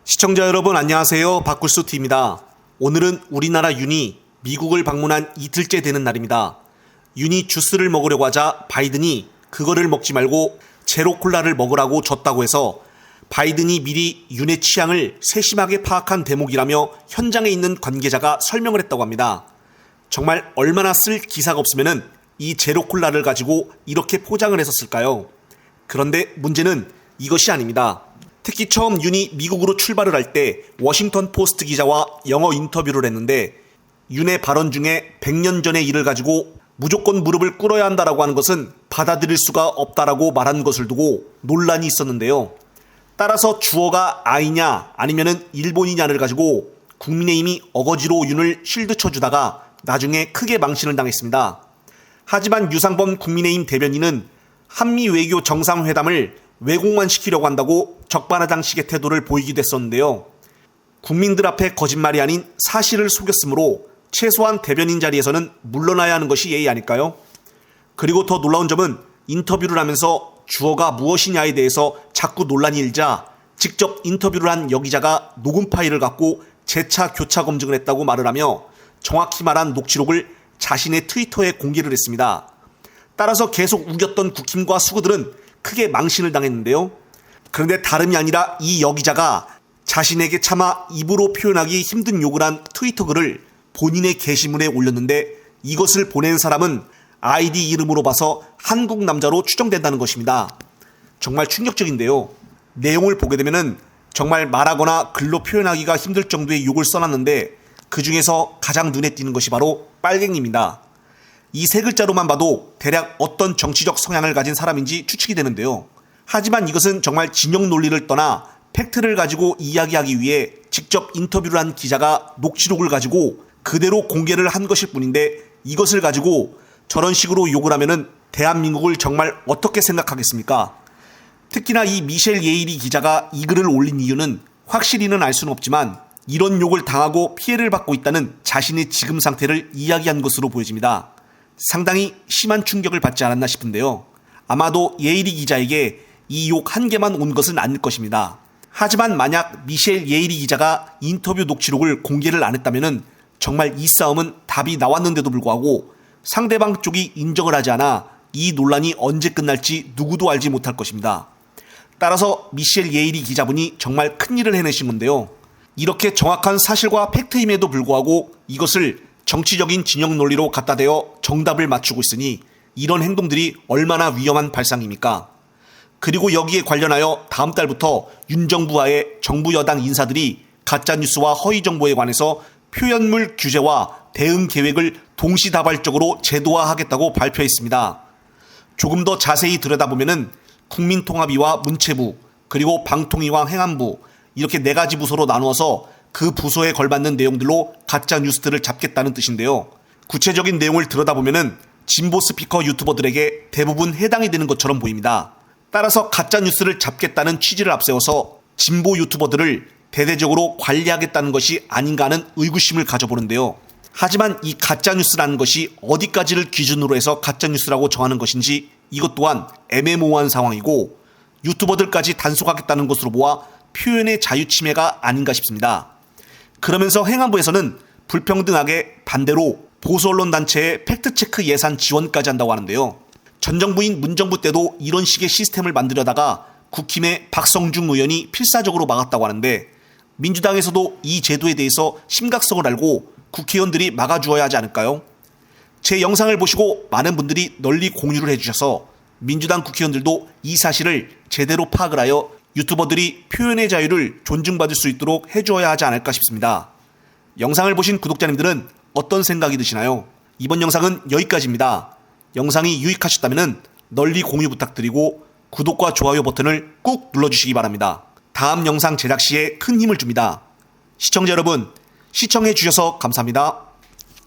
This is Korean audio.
시청자 여러분 안녕하세요. 박굴수TV입니다. 오늘은 우리나라 윤이 미국을 방문한 이틀째 되는 날입니다. 윤이 주스를 먹으려고 하자 바이든이 그거를 먹지 말고 제로콜라를 먹으라고 줬다고 해서 바이든이 미리 윤의 취향을 세심하게 파악한 대목이라며 현장에 있는 관계자가 설명을 했다고 합니다. 정말 얼마나 쓸 기사가 없으면은 이 제로콜라를 가지고 이렇게 포장을 했었을까요? 그런데 문제는 이것이 아닙니다. 특히 처음 윤이 미국으로 출발을 할 때 워싱턴 포스트 기자와 영어 인터뷰를 했는데 윤의 발언 중에 100년 전의 일을 가지고 무조건 무릎을 꿇어야 한다라고 하는 것은 받아들일 수가 없다라고 말한 것을 두고 논란이 있었는데요. 따라서 주어가 I냐 아니면은 일본이냐를 가지고 국민의힘이 어거지로 윤을 쉴드 쳐주다가 나중에 크게 망신을 당했습니다. 하지만 유상범 국민의힘 대변인은 한미 외교 정상회담을 왜곡만시키려고 한다고 적반하장식의 태도를 보이기도 했었는데요. 국민들 앞에 거짓말이 아닌 사실을 속였으므로 최소한 대변인 자리에서는 물러나야 하는 것이 예의 아닐까요? 그리고 더 놀라운 점은 인터뷰를 하면서 주어가 무엇이냐에 대해서 자꾸 논란이 일자 직접 인터뷰를 한 여기자가 녹음 파일을 갖고 재차 교차 검증을 했다고 말을 하며 정확히 말한 녹취록을 자신의 트위터에 공개를 했습니다. 따라서 계속 우겼던 국힘과 수구들은 크게 망신을 당했는데요. 그런데 다름이 아니라 이 여기자가 자신에게 차마 입으로 표현하기 힘든 욕을 한 트위터 글을 본인의 게시물에 올렸는데 이것을 보낸 사람은 아이디 이름으로 봐서 한국 남자로 추정된다는 것입니다. 정말 충격적인데요. 내용을 보게 되면은 정말 말하거나 글로 표현하기가 힘들 정도의 욕을 써놨는데 그 중에서 가장 눈에 띄는 것이 바로 빨갱입니다. 이 세 글자로만 봐도 대략 어떤 정치적 성향을 가진 사람인지 추측이 되는데요. 하지만 이것은 정말 진영 논리를 떠나 팩트를 가지고 이야기하기 위해 직접 인터뷰를 한 기자가 녹취록을 가지고 그대로 공개를 한 것일 뿐인데 이것을 가지고 저런 식으로 욕을 하면은 대한민국을 정말 어떻게 생각하겠습니까? 특히나 이 미셸 예일이 기자가 이 글을 올린 이유는 확실히는 알 수는 없지만 이런 욕을 당하고 피해를 받고 있다는 자신의 지금 상태를 이야기한 것으로 보여집니다. 상당히 심한 충격을 받지 않았나 싶은데요. 아마도 예일이 기자에게 이 욕 한 개만 온 것은 아닐 것입니다. 하지만 만약 미셸 예일이 기자가 인터뷰 녹취록을 공개를 안 했다면 정말 이 싸움은 답이 나왔는데도 불구하고 상대방 쪽이 인정을 하지 않아 이 논란이 언제 끝날지 누구도 알지 못할 것입니다. 따라서 미셸 예일이 기자분이 정말 큰일을 해내신 건데요. 이렇게 정확한 사실과 팩트임에도 불구하고 이것을 정치적인 진영 논리로 갖다 대어 정답을 맞추고 있으니 이런 행동들이 얼마나 위험한 발상입니까? 그리고 여기에 관련하여 다음 달부터 윤 정부와의 정부 여당 인사들이 가짜뉴스와 허위정보에 관해서 표현물 규제와 대응 계획을 동시다발적으로 제도화하겠다고 발표했습니다. 조금 더 자세히 들여다보면 국민통합위와 문체부 그리고 방통위와 행안부 이렇게 네 가지 부서로 나누어서 그 부서에 걸맞는 내용들로 가짜 뉴스들을 잡겠다는 뜻인데요. 구체적인 내용을 들여다보면 진보 스피커 유튜버들에게 대부분 해당이 되는 것처럼 보입니다. 따라서 가짜 뉴스를 잡겠다는 취지를 앞세워서 진보 유튜버들을 대대적으로 관리하겠다는 것이 아닌가 하는 의구심을 가져보는데요. 하지만 이 가짜 뉴스라는 것이 어디까지를 기준으로 해서 가짜 뉴스라고 정하는 것인지 이것 또한 애매모호한 상황이고 유튜버들까지 단속하겠다는 것으로 보아 표현의 자유 침해가 아닌가 싶습니다. 그러면서 행안부에서는 불평등하게 반대로 보수 언론 단체의 팩트체크 예산 지원까지 한다고 하는데요. 전 정부인 문정부 때도 이런 식의 시스템을 만들려다가 국힘의 박성중 의원이 필사적으로 막았다고 하는데 민주당에서도 이 제도에 대해서 심각성을 알고 국회의원들이 막아주어야 하지 않을까요? 제 영상을 보시고 많은 분들이 널리 공유를 해주셔서 민주당 국회의원들도 이 사실을 제대로 파악을 하여 유튜버들이 표현의 자유를 존중받을 수 있도록 해주어야 하지 않을까 싶습니다. 영상을 보신 구독자님들은 어떤 생각이 드시나요? 이번 영상은 여기까지입니다. 영상이 유익하셨다면 널리 공유 부탁드리고 구독과 좋아요 버튼을 꾹 눌러주시기 바랍니다. 다음 영상 제작 시에 큰 힘을 줍니다. 시청자 여러분, 시청해 주셔서 감사합니다.